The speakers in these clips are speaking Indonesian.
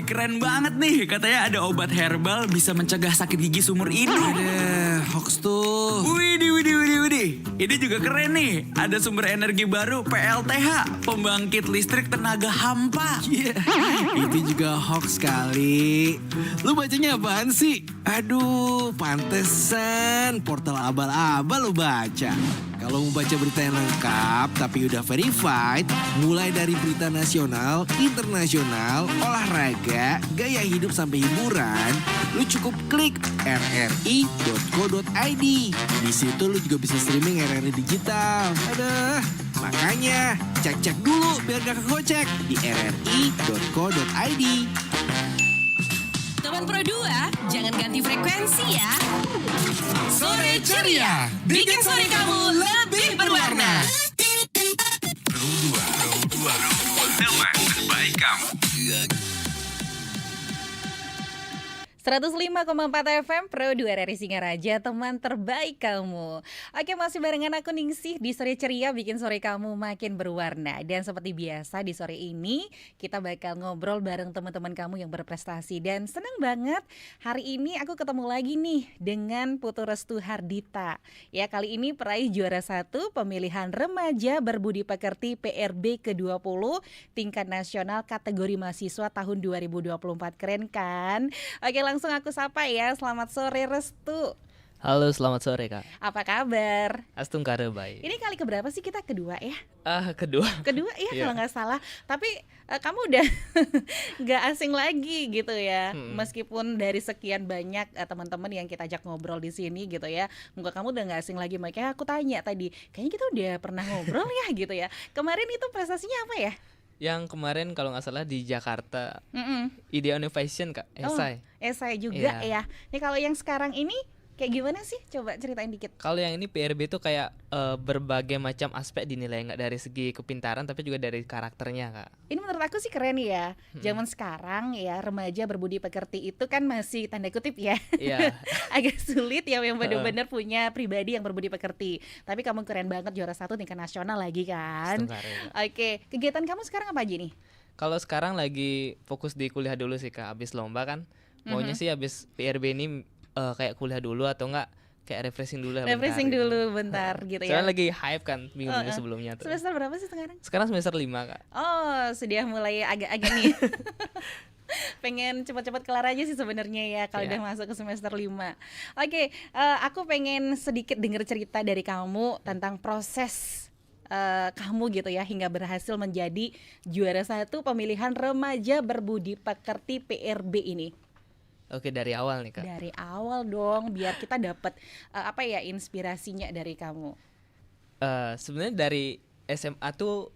keren banget nih. Katanya ada obat herbal bisa mencegah sakit gigi seumur hidup. Ada hoax tuh. Widih. Ini juga keren nih. Ada sumber energi baru PLTH, pembangkit listrik tenaga hampa. Iya, itu juga hoax kali. Lu bacanya apaan sih? Aduh, pantesan portal abal-abal lu baca. Kalau mau baca berita yang lengkap tapi udah verified, mulai dari berita nasional, internasional, olahraga, gaya hidup sampai hiburan, lu cukup klik rri.co.id. Di situ lu juga bisa streaming RRI digital. Aduh, makanya cek-cek dulu biar gak kegocek di rri.co.id. Teman Pro 2, jangan ganti frekuensi ya. Sore ceria, bikin sore kamu lebih berwarna. Pro 2, teman terbaik kamu. 105,4 FM Pro 2 RRI Singaraja, teman terbaik kamu. Oke, masih barengan aku Ningsih di Sore Ceria, bikin sore kamu makin berwarna. Dan seperti biasa di sore ini kita bakal ngobrol bareng teman-teman kamu yang berprestasi. Dan senang banget hari ini aku ketemu lagi nih dengan Putu Restu Hardita. Ya, kali ini peraih juara 1 pemilihan remaja berbudi pekerti PRB ke-20 tingkat nasional kategori mahasiswa tahun 2024. Keren kan? Oke, langsung aku sapa ya. Selamat sore Restu. Halo, selamat sore Kak. Apa kabar? Astung kare baik. Ini kali keberapa sih kita? Kedua ya? Kedua. Kedua ya Iya. kalau nggak salah. Tapi kamu udah nggak asing lagi gitu ya. Meskipun dari sekian banyak teman-teman yang kita ajak ngobrol di sini gitu ya, muka kamu udah nggak asing lagi. Makanya aku tanya tadi, kayaknya kita udah pernah ngobrol ya gitu ya. Kemarin itu prestasinya apa ya? Yang kemarin kalau nggak salah di Jakarta, Mm-mm. Ide Innovation Kak, esai. Esai juga Iya. ya. Nih kalau yang sekarang ini kayak gimana sih? Coba ceritain dikit. Kalau yang ini PRB itu kayak berbagai macam aspek dinilai, nggak dari segi kepintaran tapi juga dari karakternya Kak. Ini menurut aku sih keren ya. Zaman sekarang ya remaja berbudi pekerti itu kan masih tanda kutip ya. Iya. Agak sulit ya yang benar-benar punya pribadi yang berbudi pekerti. Tapi kamu keren banget juara 1 tingkat nasional lagi kan. Astung kare, Kak. Oke, kegiatan kamu sekarang apa aja nih? Kalau sekarang lagi fokus di kuliah dulu sih Kak, habis lomba kan. Maunya sih habis PRB ini kayak kuliah dulu atau enggak kayak refreshing dulu lah Refreshing bentar, dulu bentar gitu ya. Soalnya lagi hype kan minggu-minggu sebelumnya tuh. Semester berapa sih sekarang? Sekarang semester 5 Kak. Oh, sudah mulai agak-agak nih. Pengen cepat-cepat kelar aja sih sebenarnya ya kalau Iya. udah masuk ke semester 5. Oke, aku pengen sedikit dengar cerita dari kamu tentang proses kamu gitu ya hingga berhasil menjadi juara 1 pemilihan remaja berbudi pekerti PRB ini. Oke, dari awal nih Kak. Dari awal dong, biar kita dapat inspirasinya dari kamu. Sebenarnya dari SMA tuh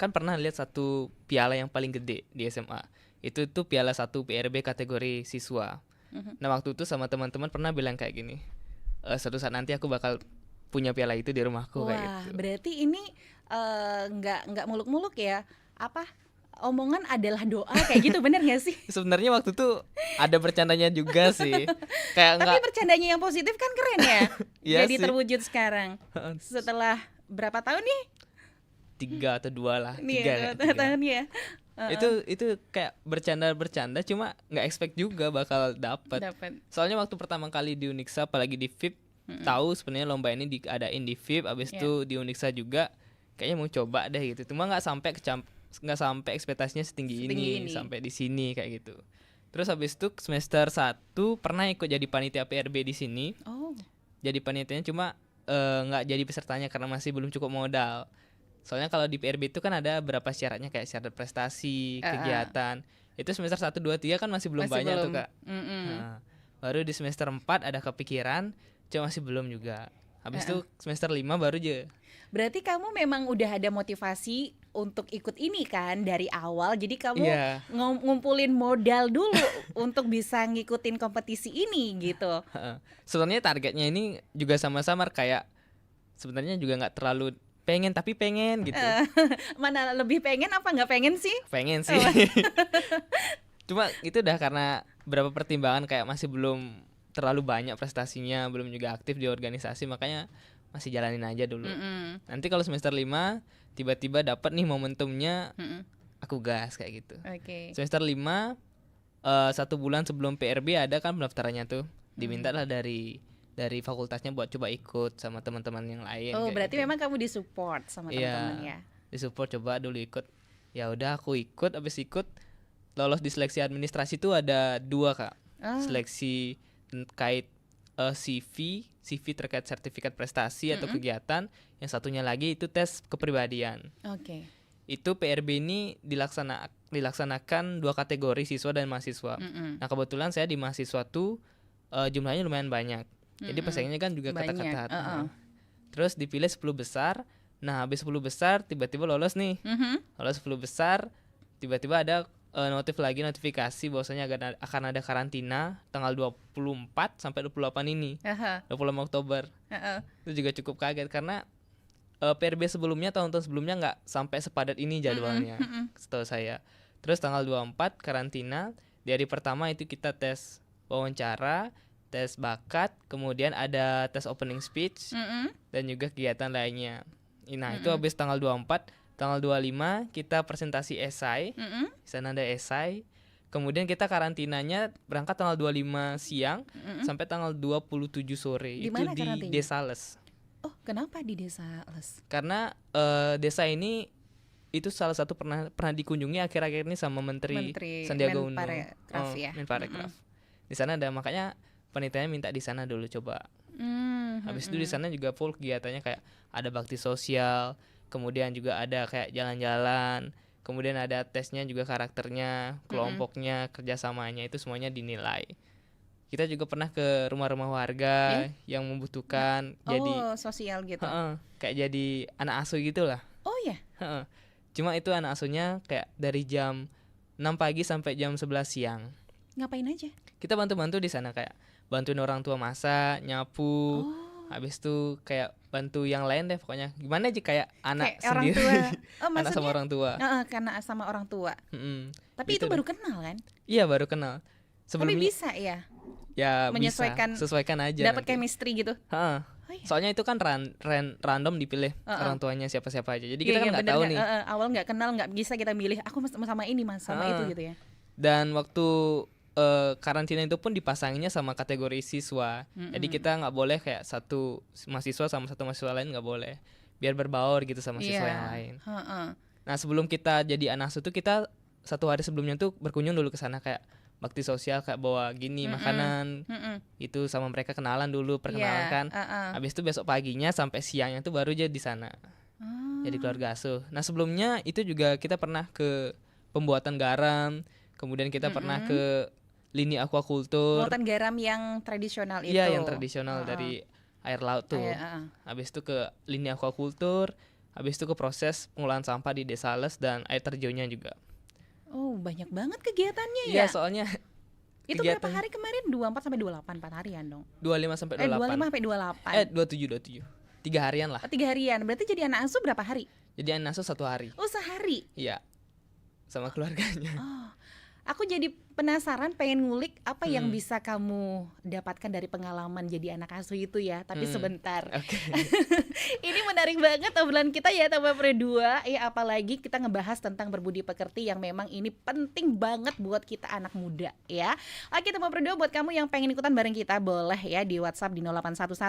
kan pernah lihat satu piala yang paling gede di SMA. Itu tuh piala 1 PRB kategori siswa. Nah waktu itu sama teman-teman pernah bilang kayak gini, suatu saat nanti aku bakal punya piala itu di rumahku kayak Wah, gitu. berarti ini nggak muluk-muluk ya? Apa? Omongan adalah doa kayak gitu, bener gak sih? Sebenarnya waktu itu ada bercandanya juga sih. Kayak Tapi enggak bercandanya yang positif kan keren ya. Iya Jadi sih. terwujud sekarang. Setelah berapa tahun nih? 3 atau 2 lah, Nih 3 ya, tahun ya. Itu kayak bercanda cuma nggak expect juga bakal dapet. Dapat. Soalnya waktu pertama kali di Unixa apalagi di FIP tahu sebenarnya lomba ini diadain di FIP, abis itu di Unixa juga kayaknya mau coba deh gitu. Cuma nggak sampai ekspektasinya setinggi Setinggi ini ini. sampai di sini kayak gitu. Terus habis itu semester 1 pernah ikut jadi panitia PRB di sini. Oh, Jadi panitianya cuma nggak jadi pesertanya karena masih belum cukup modal. Soalnya kalau di PRB itu kan ada berapa syaratnya kayak syarat prestasi, kegiatan. Itu semester 1, 2, 3 kan masih belum masih banyak belum. tuh Kak. Mm-mm. Nah, baru di semester 4 ada kepikiran, cuma masih belum juga. Habis itu semester 5 baru aja. Berarti kamu memang udah ada motivasi untuk ikut ini kan dari awal. Jadi kamu Iya. ngumpulin modal dulu untuk bisa ngikutin kompetisi ini gitu. Sebenarnya targetnya ini juga sama-sama kayak sebenarnya juga nggak terlalu pengen tapi pengen gitu. Mana lebih pengen apa nggak pengen sih? Pengen sih. Cuma itu udah karena berapa pertimbangan kayak masih belum terlalu banyak prestasinya, belum juga aktif di organisasi, makanya masih jalanin aja dulu. Nanti kalau semester 5 tiba-tiba dapat nih momentumnya, aku gas kayak gitu. Oke. Semester 5 1 bulan sebelum PRB ada kan pendaftarannya tuh, diminta lah dari fakultasnya buat coba ikut sama teman-teman yang lain. Oh, kayak berarti gitu. memang kamu disupport sama teman-teman ya. Disupport, coba dulu ikut. Ya udah aku ikut, habis ikut lolos di seleksi administrasi tuh ada 2 Kak. Seleksi terkait CV terkait sertifikat prestasi atau kegiatan, yang satunya lagi itu tes kepribadian. Oke. Itu PRB ini dilaksanakan 2 kategori, siswa dan mahasiswa. Nah kebetulan saya di mahasiswa tuh jumlahnya lumayan banyak, jadi pesaingnya kan juga Banyak, ketat-ketat. Terus dipilih 10 besar. Nah habis 10 besar tiba-tiba lolos nih. Lolos 10 besar, tiba-tiba ada notifikasi bahwasanya akan ada karantina tanggal 24 sampai 28 ini. 28 Oktober. Itu juga cukup kaget karena PRB sebelumnya, tahun-tahun sebelumnya nggak sampai sepadat ini jadwalnya, setahu saya. Terus tanggal 24 karantina, di hari pertama itu kita tes wawancara, tes bakat, kemudian ada tes opening speech, dan juga kegiatan lainnya. Nah itu habis tanggal 24, tanggal 25 kita presentasi esai, di sana ada esai. Kemudian kita karantinanya berangkat tanggal 25 siang sampai tanggal 27 sore. Di Itu mana di karantinanya? Desa Les. Oh, kenapa di Desa Les? Karena desa ini itu salah satu pernah dikunjungi akhir-akhir ini sama Menteri Sandiaga Uno. Menparekraf ya. Menparekraf. Di sana ada, makanya panitianya minta di sana dulu coba. Habis itu di sana juga full kegiatannya, kayak ada bakti sosial, kemudian juga ada kayak jalan-jalan, kemudian ada tesnya juga, karakternya, kelompoknya, kerjasamanya, itu semuanya dinilai. Kita juga pernah ke rumah-rumah warga yang membutuhkan, jadi sosial gitu. kayak jadi anak asuh gitulah. Oh ya. Cuma itu anak asuhnya kayak dari jam 6 pagi sampai jam 11 siang. Ngapain aja? Kita bantu-bantu di sana, kayak bantuin orang tua masak, nyapu. Habis itu kayak bantu yang lain deh, pokoknya gimana aja kayak anak Kayak orang sendiri. tua. Oh, Anak maksudnya sama orang tua. karena sama orang tua. Tapi Gitu itu deh. baru kenal kan? Iya baru kenal. Tapi Sebelumnya bisa ya ya menyesuaikan, bisa, sesuaikan aja. dapat nanti. chemistry gitu. Heeh. Oh iya. Soalnya itu kan random dipilih orang tuanya siapa-siapa aja. Jadi kita kan Iya, nggak bener, tahu nih. awal nggak kenal, nggak bisa kita milih. Aku sama ini mas, sama itu gitu ya. Dan waktu karantina itu pun dipasanginya sama kategori siswa. Jadi kita nggak boleh kayak satu mahasiswa sama satu mahasiswa lain, nggak boleh. Biar berbaur gitu sama siswa yang lain. Nah sebelum kita jadi anak asuh tuh, kita 1 hari sebelumnya tuh berkunjung dulu ke sana, kayak bakti sosial, kayak bawa gini makanan. Itu sama mereka kenalan dulu, perkenalkan. Habis itu besok paginya sampai siangnya tuh baru jadi di sana. Jadi keluarga asuh. Nah sebelumnya itu juga kita pernah ke pembuatan garam, kemudian kita pernah ke lini aquaculture. Pembuatan garam yang tradisional itu. Iya yang tradisional dari air laut tuh. Habis itu ke lini aquaculture, habis itu ke proses pengolahan sampah di Desa Les dan air terjunnya juga. Oh banyak banget kegiatannya Iya ya. soalnya Itu berapa hari kemarin? 24 sampai 28, 4 harian dong. 25 sampai 28. 25 sampai 28. 27. 3 harian lah. 3 harian. Berarti jadi anak asuh berapa hari? Jadi anak asuh 1 hari. Oh sehari. Iya. Sama keluarganya. Aku jadi penasaran, pengen ngulik apa yang bisa kamu dapatkan dari pengalaman jadi anak asuh itu ya. Tapi sebentar. Oke. Ini menarik banget obrolan kita ya tambah berdua. Ya apalagi kita ngebahas tentang berbudi pekerti yang memang ini penting banget buat kita anak muda ya. Oke tambah berdua, buat kamu yang pengen ikutan bareng kita boleh ya di WhatsApp di 0811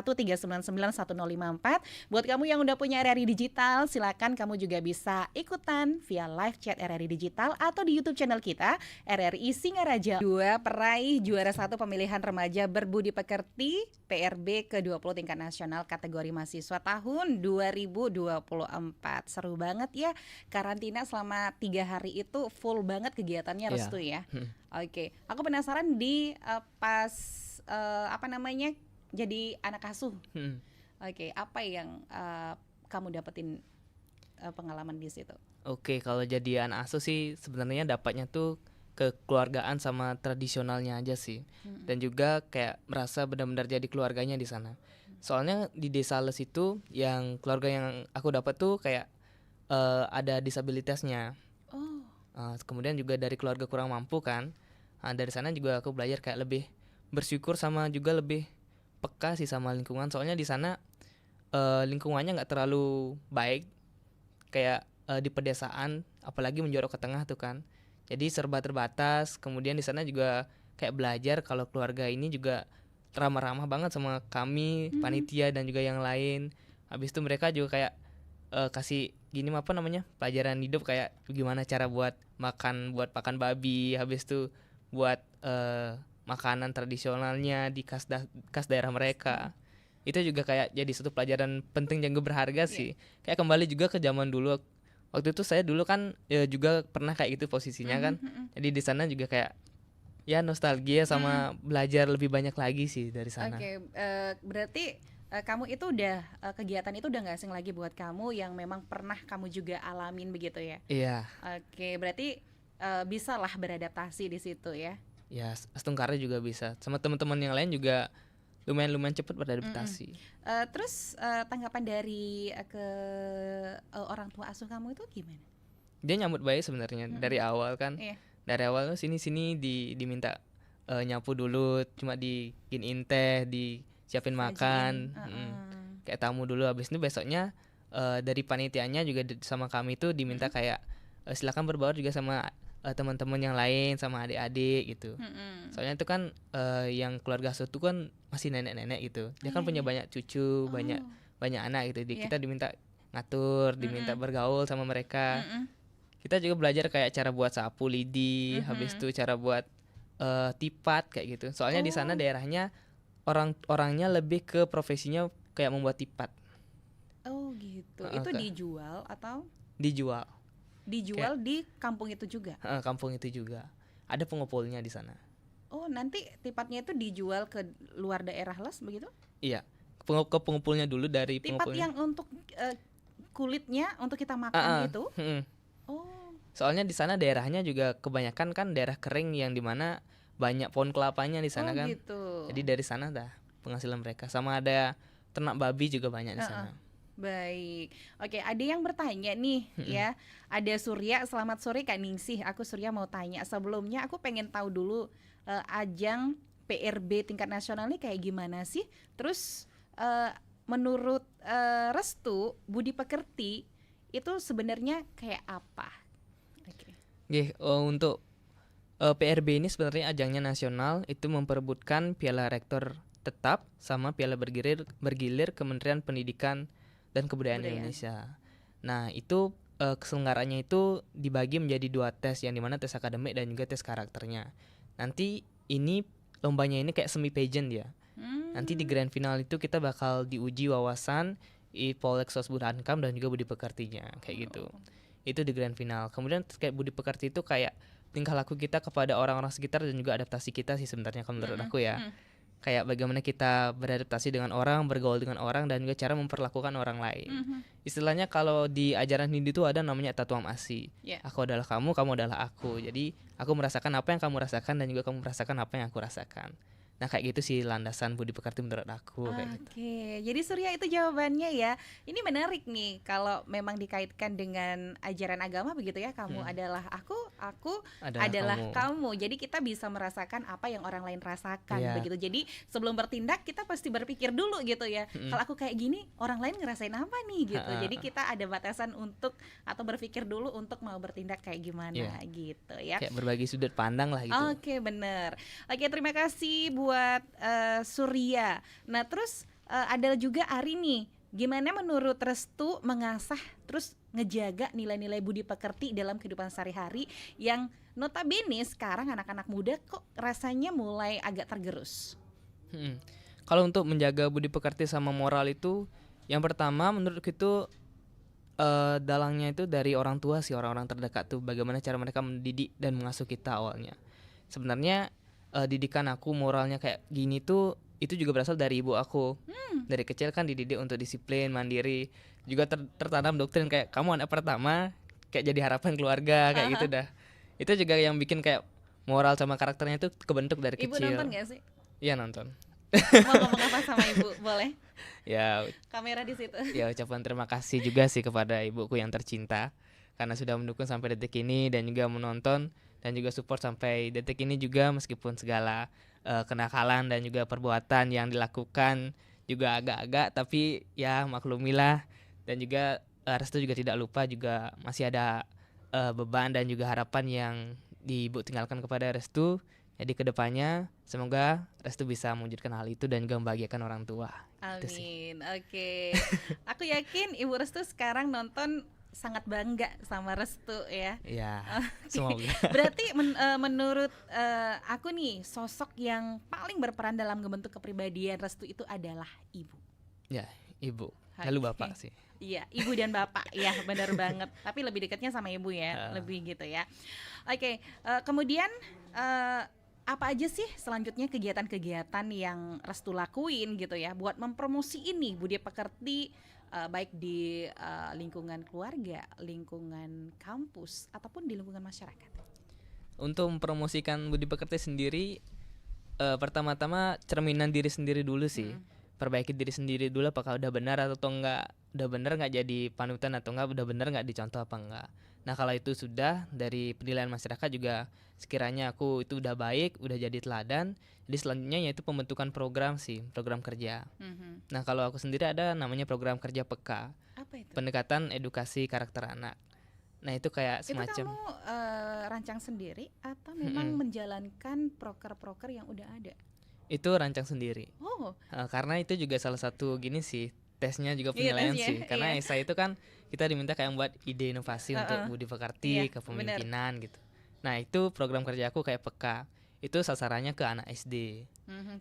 399 1054. Buat kamu yang udah punya RRI Digital, silakan kamu juga bisa ikutan via live chat RRI Digital atau di YouTube channel kita RRI Singaraja. 2 peraih juara 1 pemilihan remaja berbudi pekerti PRB ke-20 tingkat nasional kategori mahasiswa tahun 2024. Seru banget ya. Karantina selama 3 hari itu full banget kegiatannya Restu ya. Oke, aku penasaran di pas jadi anak asuh. Oke, apa yang kamu dapetin pengalaman di situ? Oke, kalau jadi anak asuh sih sebenarnya dapatnya tuh kekeluargaan sama tradisionalnya aja sih. Dan juga kayak merasa benar-benar jadi keluarganya di sana. Soalnya di Desa Les itu yang keluarga yang aku dapat tuh kayak ada disabilitasnya. Kemudian juga dari keluarga kurang mampu kan. Nah, dari sana juga aku belajar kayak lebih bersyukur sama juga lebih peka sih sama lingkungan. Soalnya di sana lingkungannya nggak terlalu baik kayak di pedesaan, apalagi menjorok ke tengah tuh kan. Jadi serba terbatas. Kemudian di sana juga kayak belajar kalau keluarga ini juga ramah-ramah banget sama kami, panitia dan juga yang lain. Habis itu mereka juga kayak kasih gini apa namanya pelajaran hidup kayak gimana cara buat pakan babi, habis itu buat makanan tradisionalnya di khas daerah mereka. Itu juga kayak jadi satu pelajaran penting yang berharga sih. Kayak kembali juga ke zaman dulu. Waktu itu saya dulu kan juga pernah kayak gitu posisinya kan. Jadi di sana juga kayak ya nostalgia sama belajar lebih banyak lagi sih dari sana. Oke, berarti kamu itu udah kegiatan itu udah nggak asing lagi buat kamu yang memang pernah kamu juga alamin begitu ya? Iya. Oke, berarti bisa lah beradaptasi di situ ya? Ya, Astungkara juga bisa. Sama teman-teman yang lain juga lumayan cepat beradaptasi. Terus tanggapan dari ke orang tua asuh kamu itu gimana? Dia nyambut baik sebenarnya dari awal kan. Iya. Dari awal sini diminta nyapu dulu, cuma diginiin teh, disiapin makan, kayak tamu dulu. Habis itu besoknya dari panitianya juga sama kami tuh diminta kayak silakan berbaur juga sama teman-teman yang lain, sama adik-adik gitu. Soalnya itu kan yang keluarga asuh tuh kan masih nenek-nenek gitu. Dia kan punya banyak cucu, banyak anak gitu. Kita diminta ngatur, diminta bergaul sama mereka. Kita juga belajar kayak cara buat sapu lidi, habis itu cara buat tipat kayak gitu. Soalnya di sana daerahnya orangnya lebih ke profesinya kayak membuat tipat. Oh gitu. Itu dijual atau? Dijual. Dijual di kampung itu juga? Kampung itu juga. Ada pengepulnya di sana. Oh, nanti tipatnya itu dijual ke luar daerah les begitu? Iya. Ke pengepulnya dulu dari Tipat pengepulnya. yang untuk kulitnya untuk kita makan gitu? Oh. Soalnya di sana daerahnya juga kebanyakan kan daerah kering yang dimana banyak pohon kelapanya di sana kan. Gitu. Jadi dari sana dah penghasilan mereka. Sama ada ternak babi juga banyak di sana. Baik, oke, ada yang bertanya nih ya. Ada Surya, selamat sore Kak Ningsih. Aku Surya mau tanya. Sebelumnya aku pengen tahu dulu ajang PRB tingkat nasional ini kayak gimana sih? Terus menurut Restu Budi Pekerti itu sebenarnya kayak apa? Oke. Untuk PRB ini sebenarnya ajangnya nasional, itu memperebutkan Piala Rektor Tetap sama Piala Bergilir Kementerian Pendidikan dan Kebudayaan Indonesia. Nah, itu keselenggaranya itu dibagi menjadi 2 tes, yang dimana tes akademik dan juga tes karakternya. Nanti ini lombanya ini kayak semi pageant ya. Nanti di grand final itu kita bakal diuji wawasan Polek Sosbudhankam dan juga budi pekertinya kayak gitu. Itu di grand final. Kemudian kayak budi pekerti itu kayak tingkah laku kita kepada orang-orang sekitar dan juga adaptasi kita sih sebenarnya kalau menurut aku ya. Kayak bagaimana kita beradaptasi dengan orang, bergaul dengan orang, dan juga cara memperlakukan orang lain. Istilahnya kalau di ajaran Hindu itu ada namanya Tatuam Asi. Aku adalah kamu, kamu adalah aku. Jadi aku merasakan apa yang kamu rasakan dan juga kamu merasakan apa yang aku rasakan. Nah kayak gitu sih landasan budi pekerti menurut aku kayak gitu. Oke, jadi Surya itu jawabannya ya. Ini menarik nih kalau memang dikaitkan dengan ajaran agama begitu ya. Kamu adalah aku adalah kamu. Jadi kita bisa merasakan apa yang orang lain rasakan begitu. Jadi sebelum bertindak kita pasti berpikir dulu gitu ya. Kalau aku kayak gini, orang lain ngerasain apa nih gitu. Jadi kita ada batasan untuk atau berpikir dulu untuk mau bertindak kayak gimana gitu ya. Kayak berbagi sudut pandang lah gitu. Oke, bener. Oke, terima kasih buat Surya. Nah, terus ada juga Ari nih. Gimana menurut Restu mengasah terus ngejaga nilai-nilai budi pekerti dalam kehidupan sehari-hari yang notabene sekarang anak-anak muda kok rasanya mulai agak tergerus? Kalau untuk menjaga budi pekerti sama moral itu, yang pertama menurutku itu dalangnya itu dari orang tua sih, orang-orang terdekat tuh. Bagaimana cara mereka mendidik dan mengasuh kita awalnya. Sebenarnya didikan aku moralnya kayak gini tuh itu juga berasal dari ibu aku. Dari kecil kan dididik untuk disiplin, mandiri, juga tertanam doktrin kayak kamu anak pertama, kayak jadi harapan keluarga kayak gitu dah. Itu juga yang bikin kayak moral sama karakternya itu kebentuk dari Ibu kecil. nonton gak sih? Iya nonton. Mau ngomong apa sama ibu? Boleh? Ya, Kamera di situ. ya ucapan terima kasih juga sih kepada ibuku yang tercinta karena sudah mendukung sampai detik ini dan juga menonton dan juga support sampai detik ini juga, meskipun segala kenakalan dan juga perbuatan yang dilakukan juga agak-agak, tapi ya maklumilah. Dan juga Restu juga tidak lupa juga masih ada beban dan juga harapan yang Ibu tinggalkan kepada Restu. Jadi kedepannya semoga Restu bisa mewujudkan hal itu dan juga membahagiakan orang tua. Itu sih. Amin. Oke. Aku yakin Ibu Restu sekarang nonton sangat bangga sama Restu ya. Ya, Oke. semoga. Berarti menurut aku nih, sosok yang paling berperan dalam membentuk kepribadian Restu itu adalah ibu. Ya, ibu. Lalu Oke. bapak sih. Iya, ibu dan bapak, ya benar banget. Tapi lebih dekatnya sama ibu ya, lebih gitu ya. Oke, kemudian apa aja sih selanjutnya kegiatan-kegiatan yang Restu lakuin gitu ya, buat mempromosi ini Budi Pekerti, baik di lingkungan keluarga, lingkungan kampus, ataupun di lingkungan masyarakat. Untuk mempromosikan Budi Pekerti sendiri, pertama-tama cerminan diri sendiri dulu sih. Perbaiki diri sendiri dulu, apakah udah benar atau enggak, udah benar nggak jadi panutan atau enggak, udah benar nggak dicontoh apa enggak. Nah kalau itu sudah, dari penilaian masyarakat juga sekiranya aku itu udah baik, udah jadi teladan, jadi selanjutnya yaitu pembentukan program sih, program kerja. Nah kalau aku sendiri ada namanya program kerja PEKA, Apa itu? pendekatan edukasi karakter anak. Nah itu kayak Itu semacam kamu rancang sendiri atau memang menjalankan proker-proker yang udah ada? itu rancang sendiri. Oh, Karena itu juga salah satu gini sih, tesnya juga Iya, penilaian tesnya, sih. Karena iya. esai itu kan kita diminta kayak buat ide inovasi untuk Budi Pekerti, Iya, kepemimpinan gitu. Nah itu program kerja aku kayak peka. Itu sasarannya ke anak SD.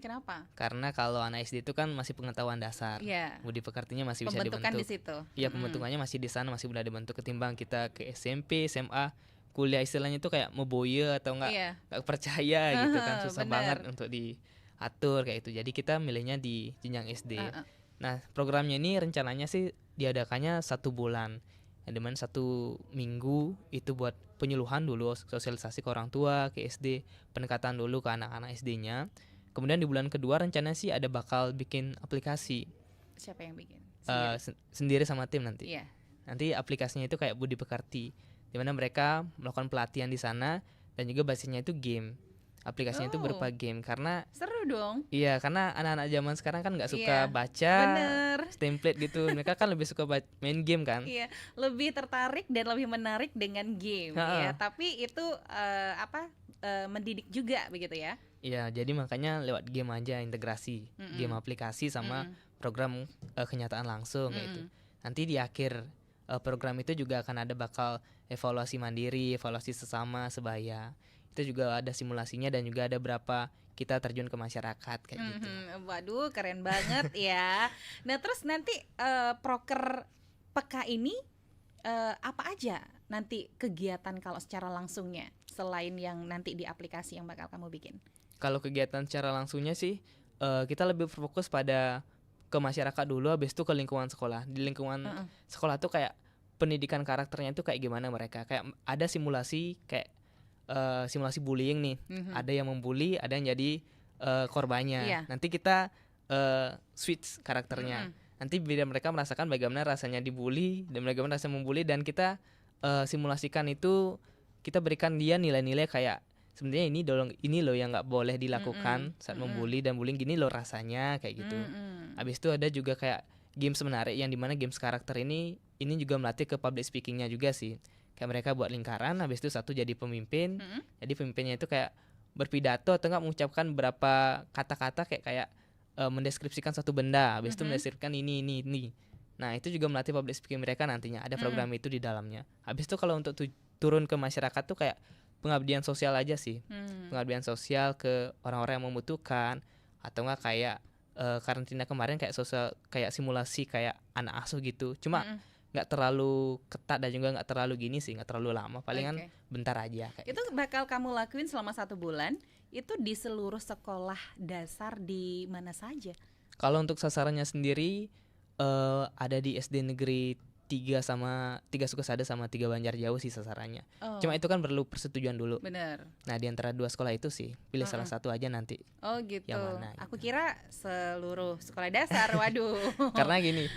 kenapa? Karena kalau anak SD itu kan masih pengetahuan dasar. Iya. Budi Pekertinya masih bisa Pembentukan di dibentuk. situ. Iya pembentukannya masih di sana, masih mudah dibentuk ketimbang kita ke SMP, SMA, kuliah istilahnya itu kayak meboye atau enggak Iya. nggak percaya gitu kan, susah Benar. banget untuk diatur kayak itu. Jadi kita milihnya di jenjang SD. Nah programnya ini rencananya sih diadakannya 1 bulan, yang dimana 1 minggu itu buat penyuluhan dulu, sosialisasi ke orang tua, ke SD, pendekatan dulu ke anak-anak SD-nya. Kemudian di bulan kedua rencananya sih ada bakal bikin aplikasi Siapa yang bikin? sendiri sama tim nanti. Iya. Nanti aplikasinya itu kayak Budi Pekerti, di mana mereka melakukan pelatihan di sana dan juga basisnya itu game. Aplikasinya itu berupa game karena Seru dong. iya, karena anak-anak zaman sekarang kan nggak suka Iya, baca bener. template gitu. Mereka kan lebih suka main game kan. Iya, lebih tertarik dan lebih menarik dengan game ya. Tapi itu mendidik juga begitu ya. Iya, jadi makanya lewat game aja integrasi game aplikasi sama program kenyataan langsung kayak itu. Nanti di akhir program itu juga akan ada bakal evaluasi mandiri, evaluasi sesama sebaya. Itu juga ada simulasinya dan juga ada berapa kita terjun ke masyarakat kayak gitu. Waduh, keren banget ya. Nah, terus nanti proker PK ini apa aja nanti kegiatan kalau secara langsungnya selain yang nanti di aplikasi yang bakal kamu bikin? Kalau kegiatan secara langsungnya sih kita lebih fokus pada ke masyarakat dulu, habis itu ke lingkungan sekolah. Di lingkungan sekolah tuh kayak pendidikan karakternya tuh kayak gimana mereka. Kayak ada simulasi kayak simulasi bullying nih. Ada yang membuli, ada yang jadi korbannya. Iya. Nanti kita switch karakternya. Nanti biar mereka merasakan bagaimana rasanya dibully dan bagaimana rasanya membuli, dan kita simulasikan itu, kita berikan dia nilai-nilai kayak sebenarnya ini loh yang nggak boleh dilakukan saat membuli dan bullying, gini loh rasanya kayak gitu. Habis itu ada juga kayak games menarik yang dimana games karakter ini juga melatih ke public speakingnya juga sih. Kayak mereka buat lingkaran, habis itu satu jadi pemimpin. Jadi pemimpinnya itu kayak berpidato atau enggak mengucapkan berapa kata-kata kayak mendeskripsikan suatu benda, habis itu mendeskripsikan ini. Nah, itu juga melatih public speaking mereka nantinya. Ada program itu di dalamnya. Habis itu kalau untuk turun ke masyarakat tuh kayak pengabdian sosial aja sih. Pengabdian sosial ke orang-orang yang membutuhkan, atau enggak kayak karantina kemarin kayak sosial, kayak simulasi kayak anak asuh gitu. Cuma nggak terlalu ketat dan juga nggak terlalu gini sih, nggak terlalu lama, palingan bentar aja kayak Itu bakal kamu lakuin selama 1 bulan, itu di seluruh sekolah dasar di mana saja? Kalau untuk sasarannya sendiri ada di SD Negeri 3 Sukasada sama 3 Banjarjauh sih sasarannya. Cuma itu kan perlu persetujuan dulu. Bener. Nah, di antara 2 sekolah itu sih pilih salah satu aja nanti. Oh gitu. Yang mana, Aku kira seluruh sekolah dasar. Waduh. Karena gini,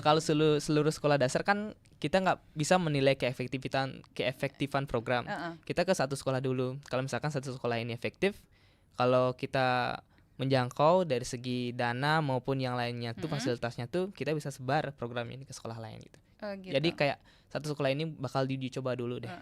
kalau seluruh sekolah dasar kan kita nggak bisa menilai keefektifan program. Kita ke satu sekolah dulu. Kalau misalkan satu sekolah ini efektif, kalau kita menjangkau dari segi dana maupun yang lainnya tuh fasilitasnya tuh, kita bisa sebar program ini ke sekolah lain gitu. Oh, gitu. Jadi kayak satu sekolah ini bakal dicoba dulu deh.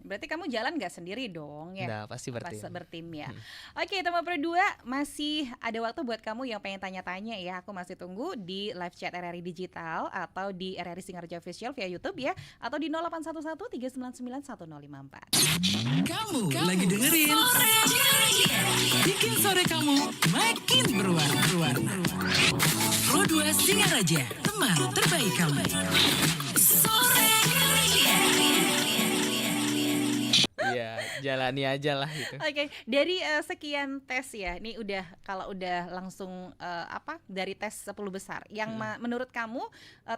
Berarti kamu jalan nggak sendiri dong ya? Nggak, pasti bertim. Bertim ya. Oke, teman Pro 2, masih ada waktu buat kamu yang pengen tanya-tanya ya. Aku masih tunggu di live chat RRI Digital atau di RRI Singarja Official via YouTube ya, atau di 0811 399 1054. Kamu lagi dengerin Sore Ceria, bikin sore kamu makin berwarna. Pro 2 Singaraja, teman terbaik kamu. Sore Ceria. Iya, jalani aja lah gitu. Oke, dari sekian tes ya, ini kalau udah langsung dari tes 10 besar, yang menurut kamu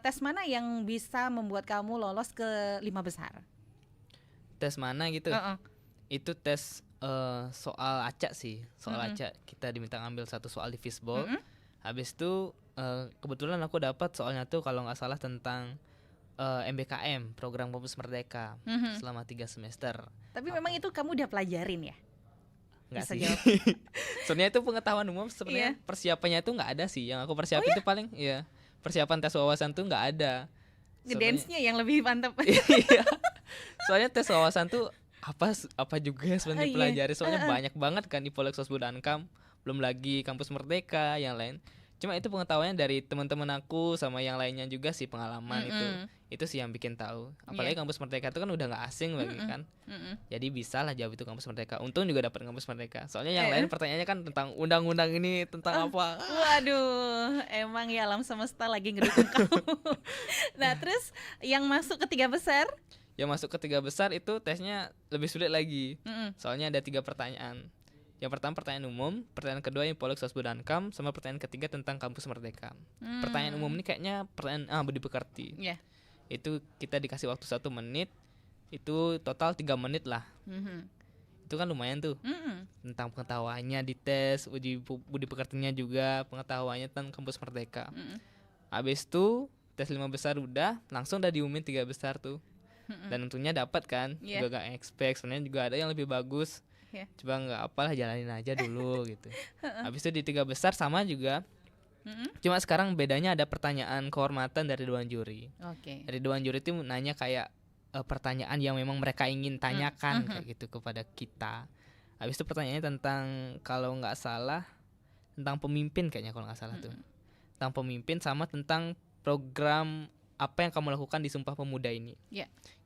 tes mana yang bisa membuat kamu lolos ke 5 besar? Tes mana gitu? Itu tes soal acak sih, soal acak. Kita diminta ngambil satu soal di fishball. Habis itu kebetulan aku dapat soalnya tuh kalau nggak salah tentang MBKM, Program Kampus Merdeka, selama 3 semester. Tapi memang itu kamu udah pelajarin ya? Nggak Bisa sih. jawab. Sebenarnya itu pengetahuan umum sebenarnya. Persiapannya itu nggak ada sih. Yang aku persiapin itu paling persiapan tes wawasan tuh nggak ada. Dance-nya yang lebih mantap. Iya. Soalnya tes wawasan tuh apa juga sebenarnya iya. pelajari, soalnya banyak banget kan di Polek Sosbud Ankam, belum lagi Kampus Merdeka yang lain. Cuma itu pengetahuannya dari teman-teman aku sama yang lainnya juga sih, pengalaman itu sih yang bikin tahu. Apalagi Kampus Merdeka itu kan udah nggak asing lagi kan. Jadi bisa lah jawab itu Kampus Merdeka. Untung juga dapat Kampus Merdeka. Soalnya yang lain pertanyaannya kan tentang undang-undang ini, tentang apa. Waduh, emang ya alam semesta lagi ngedukung kamu. Nah, terus yang masuk ke 3 besar? Yang masuk ke 3 besar itu tesnya lebih sulit lagi. Soalnya ada 3 pertanyaan. Yang pertama pertanyaan umum, pertanyaan kedua yang Polek Sosbud Ankam, sama pertanyaan ketiga tentang Kampus Merdeka. Pertanyaan umum ini kayaknya pertanyaan budi pekerti. Iya. Itu kita dikasih waktu 1 menit, itu total 3 menit lah. Itu kan lumayan tuh. Tentang pengetahuannya di tes, uji budi pekertinya juga, pengetahuannya tentang Kampus Merdeka. Habis itu tes 5 besar udah, langsung udah diumumin 3 besar tuh. Dan tentunya dapat kan, juga gak expect, sebenarnya juga ada yang lebih bagus. Coba nggak apalah, jalanin aja dulu gitu. Habis itu di 3 besar sama juga. Cuma sekarang bedanya ada pertanyaan kehormatan dari dewan juri. Dari dewan juri itu nanya kayak pertanyaan yang memang mereka ingin tanyakan kayak gitu kepada kita. Habis itu pertanyaannya tentang, kalau nggak salah tentang pemimpin kayaknya, kalau nggak salah tuh. Tentang pemimpin sama tentang program apa yang kamu lakukan di Sumpah Pemuda ini.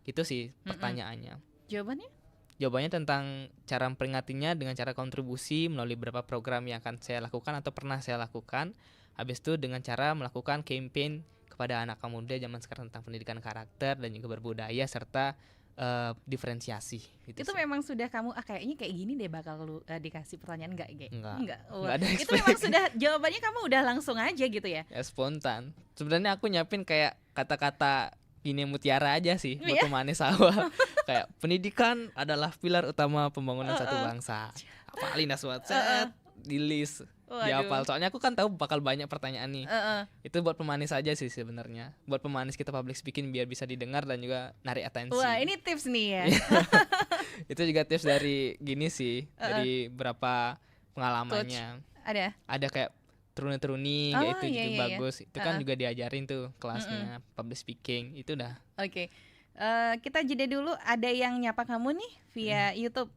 Gitu sih pertanyaannya. Jawabannya tentang cara memperingatinya dengan cara kontribusi melalui beberapa program yang akan saya lakukan atau pernah saya lakukan. Habis itu dengan cara melakukan campaign kepada anak muda zaman sekarang tentang pendidikan karakter dan juga berbudaya serta diferensiasi gitu. Itu sih. memang sudah kamu kayaknya kayak gini deh bakal lu dikasih pertanyaan enggak? Enggak Itu ada memang expect. sudah jawabannya kamu udah langsung aja gitu ya? Ya spontan. Sebenarnya aku nyiapin kayak kata-kata Gini Mutiara aja sih buat pemanis sawah. Kayak pendidikan adalah pilar utama pembangunan satu bangsa. Apalin aswat di list, dihafal. Soalnya aku kan tahu bakal banyak pertanyaan nih. Itu buat pemanis aja sih sebenarnya. Buat pemanis kita public speaking biar bisa didengar dan juga narik atensi. Wah, ini tips nih ya. Itu juga tips dari gini sih, dari berapa pengalamannya. Ada kayak teruni-teruni gitu juga bagus. Itu kan juga diajarin tuh kelasnya public speaking. Itu udah. Oke. Kita jeda dulu, ada yang nyapa kamu nih via YouTube.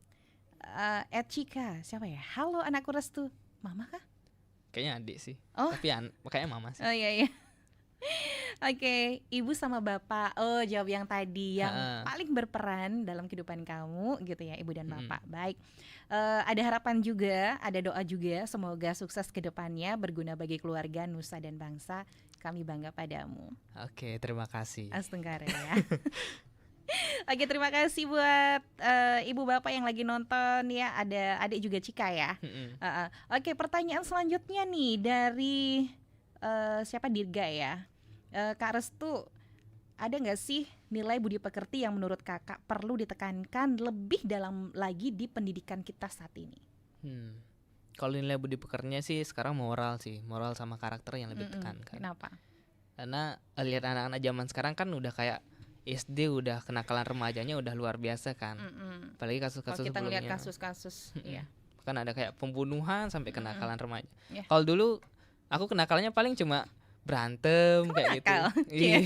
Cika, siapa ya? Halo anakku Restu. Mama kah? Kayaknya adik sih. Oh. Tapi kayaknya mama sih. Oh iya. Oke, ibu sama bapak. Oh, jawab yang tadi, yang paling berperan dalam kehidupan kamu gitu ya, ibu dan bapak. Baik. Ada harapan juga, ada doa juga, semoga sukses ke depannya, berguna bagi keluarga, nusa dan bangsa. Kami bangga padamu. Oke, terima kasih. Astengkare ya. Oke, terima kasih buat ibu bapak yang lagi nonton ya. Ada adik juga Cika ya. Oke, pertanyaan selanjutnya nih dari siapa, Dirga ya. Kak Restu, ada nggak sih nilai budi pekerti yang menurut kakak perlu ditekankan lebih dalam lagi di pendidikan kita saat ini? Kalau nilai budi pekertinya sih sekarang moral sih, moral sama karakter yang lebih ditekankan. Kenapa? Karena lihat anak-anak zaman sekarang kan udah kayak SD udah kenakalan remajanya udah luar biasa kan. Apalagi kasus-kasus Kalau kita sebelumnya. ngeliat kasus-kasus, iya. Kan ada kayak pembunuhan sampai kenakalan remaja. Yeah. Kalau dulu aku kenakalannya paling cuma berantem kayak gitu. nakal? Iya.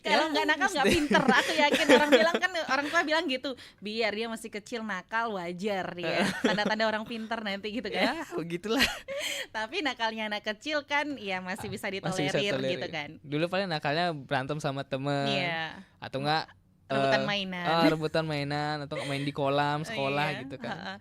Kalau nggak nakal nggak pinter. Aku yakin orang bilang kan, orang tua bilang gitu, biar dia masih kecil nakal wajar ya. Tanda-tanda orang pinter nanti gitu Ya, kan. begitulah. Tapi nakalnya anak kecil kan ya masih bisa Masih bisa ditolerir tolerir. gitu kan. Dulu paling nakalnya berantem sama temen Iya. atau enggak Rebutan mainan. rebutan mainan atau main di kolam sekolah Iya, gitu kan. ha-ha.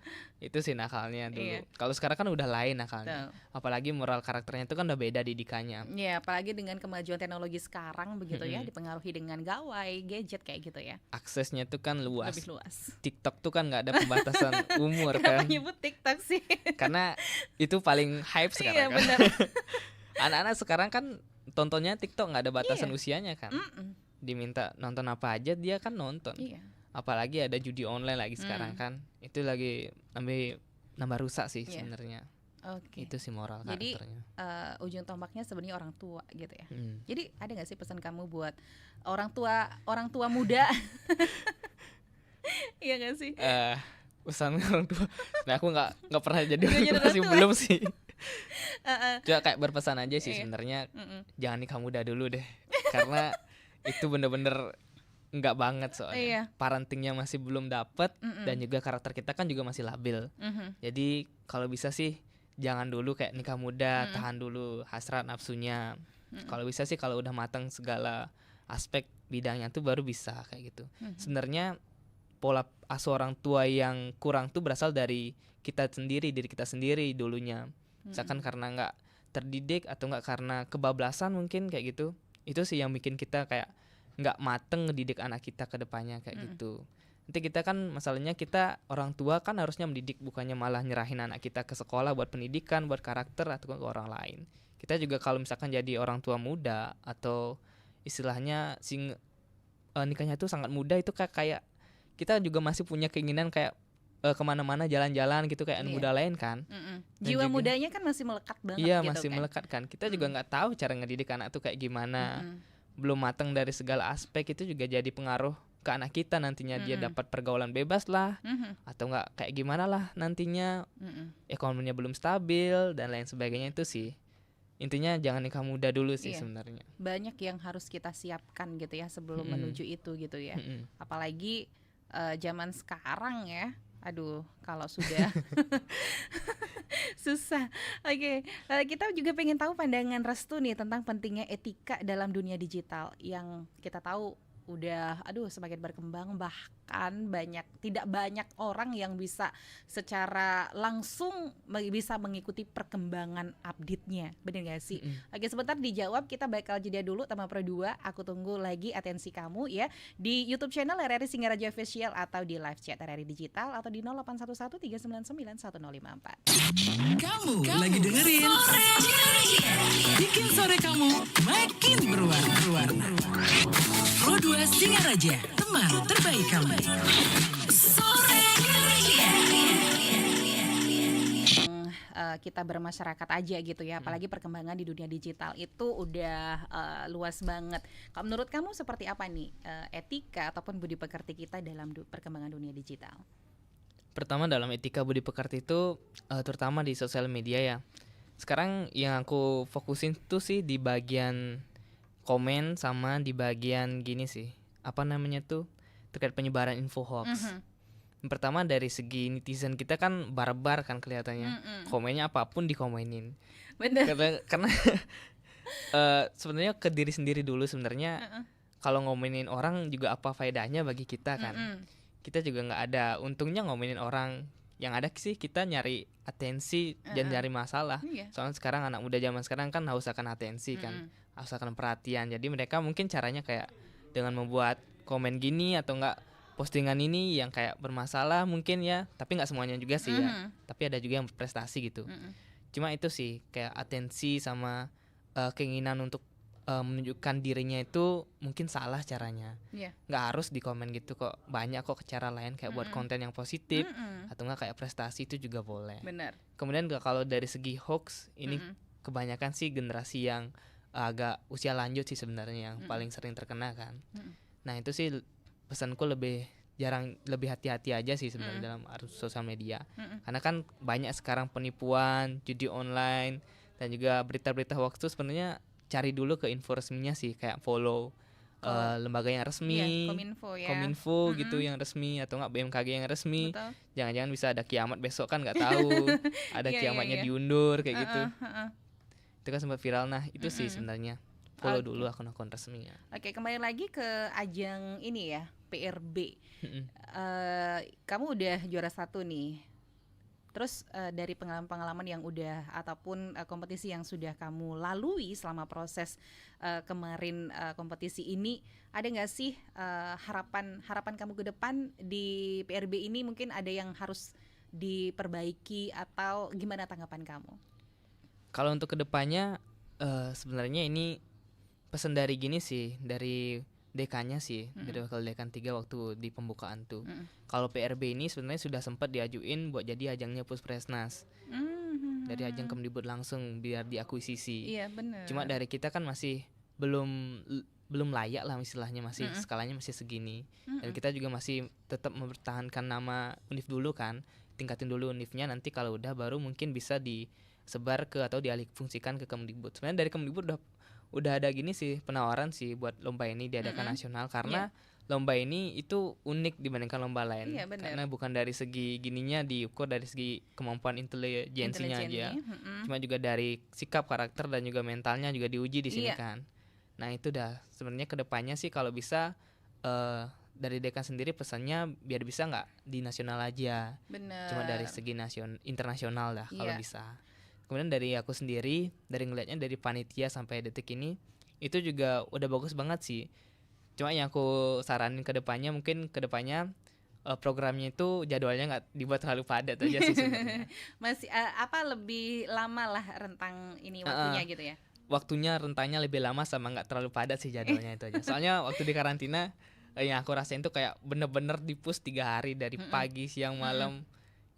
Itu sih nakalnya dulu. Iya. Kalau sekarang kan udah lain nakalnya. Tuh. Apalagi moral karakternya itu kan udah beda didikannya. Ya, apalagi dengan kemajuan teknologi sekarang begitu ya, Mm-mm. dipengaruhi dengan gawai, gadget kayak gitu ya. Aksesnya tuh kan luas. Lebih luas. TikTok tuh kan nggak ada pembatasan umur Kenapa kan. nyebut TikTok sih? Karena itu paling hype Iya, sekarang kan. benar. Anak-anak sekarang kan tontonnya TikTok nggak ada batasan Iya. usianya kan. Mm-mm. Diminta nonton apa aja dia kan nonton. Iya. Apalagi ada judi online lagi sekarang kan. Itu lagi nambah rusak sih Iya. sebenarnya. Oke. Itu sih moral Jadi karakternya. ujung tombaknya sebenarnya orang tua gitu ya. Hmm. Jadi ada nggak sih pesan kamu buat orang tua muda? Iya nggak sih? Pesan orang tua. Nah, aku nggak pernah jadi Nggak orang jadi tua orang sih, tua. belum sih. Heeh. Cuma kayak berpesan aja sih Iya. sebenarnya, Mm-mm. jangan nikah muda dulu deh. Karena itu bener-bener nggak banget soalnya. Iya. Parentingnya masih belum dapet Mm-mm. dan juga karakter kita kan juga masih labil. Mhm. Jadi kalau bisa sih jangan dulu kayak nikah muda, tahan dulu hasrat nafsunya. Kalau bisa sih kalau udah matang segala aspek bidangnya tuh baru bisa kayak gitu. Sebenarnya pola asuh orang tua yang kurang tuh berasal dari kita sendiri, diri kita sendiri dulunya. Misalkan karena nggak terdidik atau nggak karena kebablasan mungkin kayak gitu. Itu sih yang bikin kita kayak nggak mateng ngedidik anak kita ke depannya kayak gitu. Nanti kita kan masalahnya kita orang tua kan harusnya mendidik, bukannya malah nyerahin anak kita ke sekolah buat pendidikan, buat karakter atau ke orang lain. Kita juga kalau misalkan jadi orang tua muda atau istilahnya nikahnya tuh sangat muda, itu kayak kita juga masih punya keinginan kayak kemana-mana jalan-jalan gitu kayak anak Iya. muda lain kan. Mm-mm. Dan Jiwa juga- mudanya kan masih melekat banget Iya gitu masih kan. melekat kan. Kita juga nggak tahu cara ngedidik anak tuh kayak gimana. Mm-mm. Belum matang dari segala aspek, itu juga jadi pengaruh ke anak kita nantinya. Dia dapat pergaulan bebas lah Mhm. atau nggak kayak gimana lah nantinya, Mm-mm. ekonominya belum stabil dan lain sebagainya. Itu sih intinya jangan nikah muda dulu sih Iya. sebenarnya. Banyak yang harus kita siapkan gitu ya sebelum menuju itu gitu ya. Mm-mm. Apalagi zaman sekarang ya. Aduh, kalau sudah susah. Oke, kita juga pengen tahu pandangan Restu nih tentang pentingnya etika dalam dunia digital yang kita tahu udah semakin berkembang, bahkan tidak banyak orang yang bisa secara langsung bisa mengikuti perkembangan update-nya. Bener gak sih? Oke, sebentar dijawab, kita bakal jeda dulu sama Pro 2. Aku tunggu lagi atensi kamu ya di YouTube channel RRI Singaraja Official atau di live chat RRI Digital atau di 0811 399 1054. Kamu lagi dengerin Bikin sore kamu makin berwarna. Pro 2 Singaraja, teman terbaik kamu. Sore Ceria. Kita bermasyarakat aja gitu ya, apalagi perkembangan di dunia digital itu udah luas banget. Kalau menurut kamu seperti apa nih etika ataupun budi pekerti kita dalam perkembangan dunia digital? Pertama dalam etika budi pekerti itu terutama di sosial media ya. Sekarang yang aku fokusin tuh sih di bagian komen sama di bagian gini sih. Apa namanya tuh? Terkait penyebaran info hoax. Yang pertama dari segi netizen kita kan barbar kan kelihatannya. Komennya apapun dikomenin. Bener. Karena sebenarnya ke diri sendiri dulu sebenarnya. Kalau ngomenin orang juga apa faedahnya bagi kita kan. Kita juga nggak ada untungnya ngomenin orang. Yang ada sih kita nyari atensi dan nyari masalah. Iya. Soalnya sekarang anak muda zaman sekarang kan haus akan atensi kan, haus akan perhatian. Jadi mereka mungkin caranya kayak dengan membuat komen gini atau enggak postingan ini yang kayak bermasalah mungkin ya, tapi nggak semuanya juga sih ya. Tapi ada juga yang berprestasi gitu. Cuma itu sih kayak atensi sama keinginan untuk menunjukkan dirinya itu mungkin salah caranya. Iya. Nggak harus di komen gitu kok, banyak kok cara lain kayak buat konten yang positif atau nggak kayak prestasi itu juga boleh. Bener. Kemudian kalau dari segi hoax ini kebanyakan sih generasi yang agak usia lanjut sih sebenarnya yang paling sering terkena kan. Nah itu sih pesanku lebih hati-hati aja sih sebenarnya dalam arus sosial media. Karena kan banyak sekarang penipuan, judi online dan juga berita-berita hoax itu sebenarnya cari dulu ke info resminya sih, kayak follow lembaga yang resmi, Iya, Kominfo ya. Kominfo gitu yang resmi, atau nggak BMKG yang resmi. Betul. Jangan-jangan bisa ada kiamat besok kan nggak tahu, ada Iya, kiamatnya iya. diundur kayak gitu. Heeh. Itu kan sempat viral. Nah itu sih sebenarnya follow dulu akun-akun resminya. Oke, kembali lagi ke ajang ini ya, PRB. Kamu udah juara 1 nih. Terus dari pengalaman-pengalaman yang udah ataupun kompetisi yang sudah kamu lalui selama proses kemarin kompetisi ini, ada nggak sih harapan kamu ke depan di PRB ini? Mungkin ada yang harus diperbaiki atau gimana tanggapan kamu? Kalau untuk kedepannya sebenarnya ini pesan dari gini sih, dari dekannya sih, dari wakil dekan 3 waktu di pembukaan tuh. Kalau PRB ini sebenarnya sudah sempat diajuin buat jadi ajangnya Puspresnas. Dari ajang Kemdikbud langsung biar diakuisisi. Iya benar. Cuma dari kita kan masih belum layak lah istilahnya, masih skalanya masih segini. Dan kita juga masih tetap mempertahankan nama UNIF dulu kan. Tingkatin dulu UNIF-nya, nanti kalau udah baru mungkin bisa disebar ke atau dialihfungsikan ke Kemdikbud. Sebenarnya dari Kemdikbud udah ada gini sih penawaran sih buat lomba ini diadakan nasional, karena lomba ini itu unik dibandingkan lomba lain. Iya, benar. Karena bukan dari segi gininya diukur dari segi kemampuan intelijensinya aja. Cuma juga dari sikap, karakter dan juga mentalnya juga diuji di sini Iya. kan. Nah itu dah sebenarnya kedepannya sih kalau bisa dari dekan sendiri pesannya biar bisa nggak di nasional aja, Benar. cuma dari segi internasional dah kalau Iya. bisa. Kemudian dari aku sendiri, dari ngelihatnya dari panitia sampai detik ini itu juga udah bagus banget sih. Cuma yang aku saranin ke depannya, mungkin ke depannya programnya itu jadwalnya nggak dibuat terlalu padat aja sih sebenarnya. Masih lebih lama lah rentang ini waktunya gitu ya. Waktunya rentangnya lebih lama sama nggak terlalu padat sih jadwalnya itu aja. Soalnya waktu di karantina yang aku rasain tuh kayak bener-bener di-push 3 hari dari pagi, siang, malam.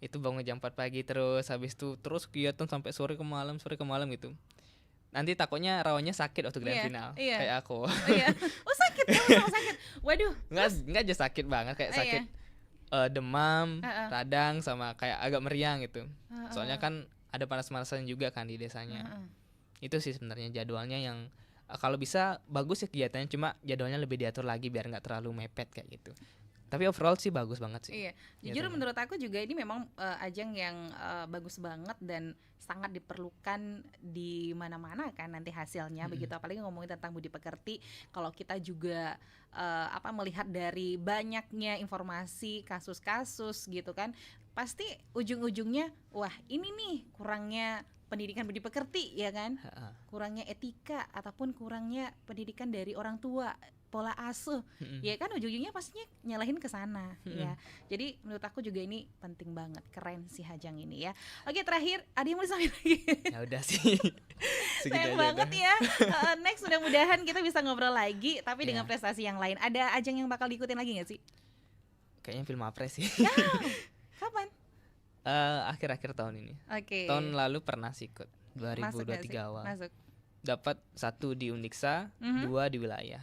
Itu bangun jam 4 pagi terus, habis itu terus kegiatan sampai sore ke malam gitu. Nanti takutnya rawannya sakit waktu grand Iya, final iya. kayak aku. Oh iya. Oh sakit, kamu sama sakit. Waduh. Nggak aja sakit banget, kayak Oh, iya. sakit demam, radang, sama kayak agak meriang gitu. Soalnya kan ada panas-panasan juga kan di desanya. Itu sih sebenarnya jadwalnya yang kalau bisa bagus ya kegiatannya, cuma jadwalnya lebih diatur lagi biar nggak terlalu mepet kayak gitu. Tapi overall sih bagus banget sih. Iya, jujur Jatuhnya. menurut aku juga ini memang ajang yang bagus banget dan sangat diperlukan di mana-mana kan nanti hasilnya begitu, apalagi ngomongin tentang budi pekerti. Kalau kita juga melihat dari banyaknya informasi kasus-kasus gitu kan, pasti ujung-ujungnya wah ini nih kurangnya pendidikan budi pekerti ya kan, kurangnya etika ataupun kurangnya pendidikan dari orang tua, pola asuh, ya kan ujung-ujungnya pastinya nyalahin ke sana ya. Jadi menurut aku juga ini penting banget, keren sih ajang ini ya. Oke, terakhir ada yang mau disampaikan lagi? Ya udah sih. Segitu Sayang aja banget udah. ya. Next mudah-mudahan kita bisa ngobrol lagi tapi dengan Iya. prestasi yang lain. Ada ajang yang bakal diikutin lagi nggak sih? Kayaknya film apres sih. Kapan? Akhir-akhir tahun ini. Oke. Tahun lalu pernah sih ikut Masuk nggak 2023 sih? awal. Masuk. Dapat 1 di Uniksa, 2 di wilayah.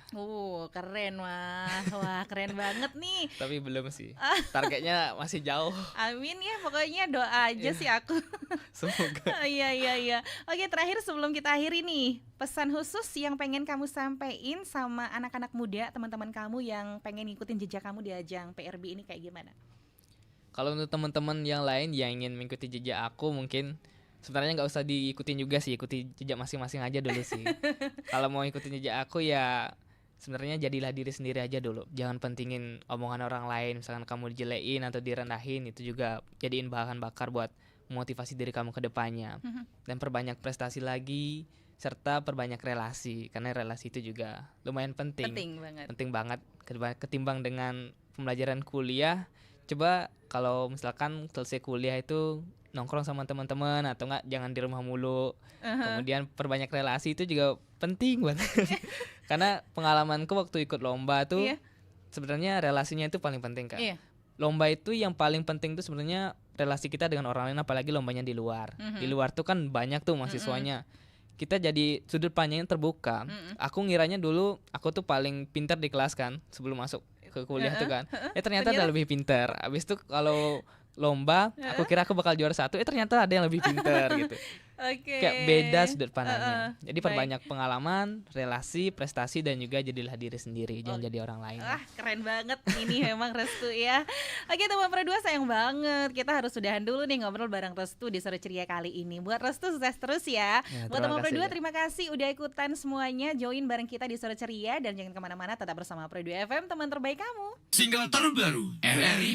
Keren wah keren banget nih. Tapi belum sih. Targetnya masih jauh. Amin ya, pokoknya doa aja sih aku. Semoga. Iya. Oke, terakhir sebelum kita akhiri nih, pesan khusus yang pengen kamu sampein sama anak-anak muda, teman-teman kamu yang pengen ngikutin jejak kamu di ajang PRB ini kayak gimana? Kalau untuk teman-teman yang lain yang ingin mengikuti jejak aku, mungkin sebenarnya nggak usah diikutin juga sih, ikuti jejak masing-masing aja dulu sih. Kalau mau ikutin jejak aku ya sebenarnya jadilah diri sendiri aja dulu. Jangan pentingin omongan orang lain, misalkan kamu dijelein atau direndahin, itu juga jadiin bahan bakar buat motivasi diri kamu ke depannya. Dan perbanyak prestasi lagi, serta perbanyak relasi, karena relasi itu juga lumayan penting. Penting banget ketimbang dengan pembelajaran kuliah. Coba kalau misalkan selesai kuliah itu nongkrong sama teman-teman atau enggak jangan di rumah mulu. Kemudian perbanyak relasi itu juga penting banget. Karena pengalamanku waktu ikut lomba tuh sebenarnya relasinya itu paling penting kan. Lomba itu yang paling penting tuh sebenarnya relasi kita dengan orang lain, apalagi lombanya di luar. Di luar tuh kan banyak tuh mahasiswanya. Kita jadi sudut pandangnya terbuka. Aku ngiranya dulu aku tuh paling pintar di kelas kan sebelum masuk ke kuliah tuh kan. Ternyata ada lebih pintar. Abis itu kalau lomba aku kira aku bakal juara 1, ternyata ada yang lebih pintar gitu. Oke. kayak beda sudut pandangnya. Jadi perbanyak pengalaman, relasi, prestasi dan juga jadilah diri sendiri, jangan jadi orang lain. Wah, keren banget ini memang Restu ya. Oke teman Pro 2, sayang banget kita harus sudahan dulu nih ngobrol bareng Restu di Sore Ceria kali ini. Buat Restu sukses terus ya. Buat terima teman Pro kasih, 2 ya. terima kasih udah ikutan semuanya, join bareng kita di Sore Ceria. Dan jangan kemana-mana, tetap bersama Pro 2 FM, teman terbaik kamu. Single terbaru RRI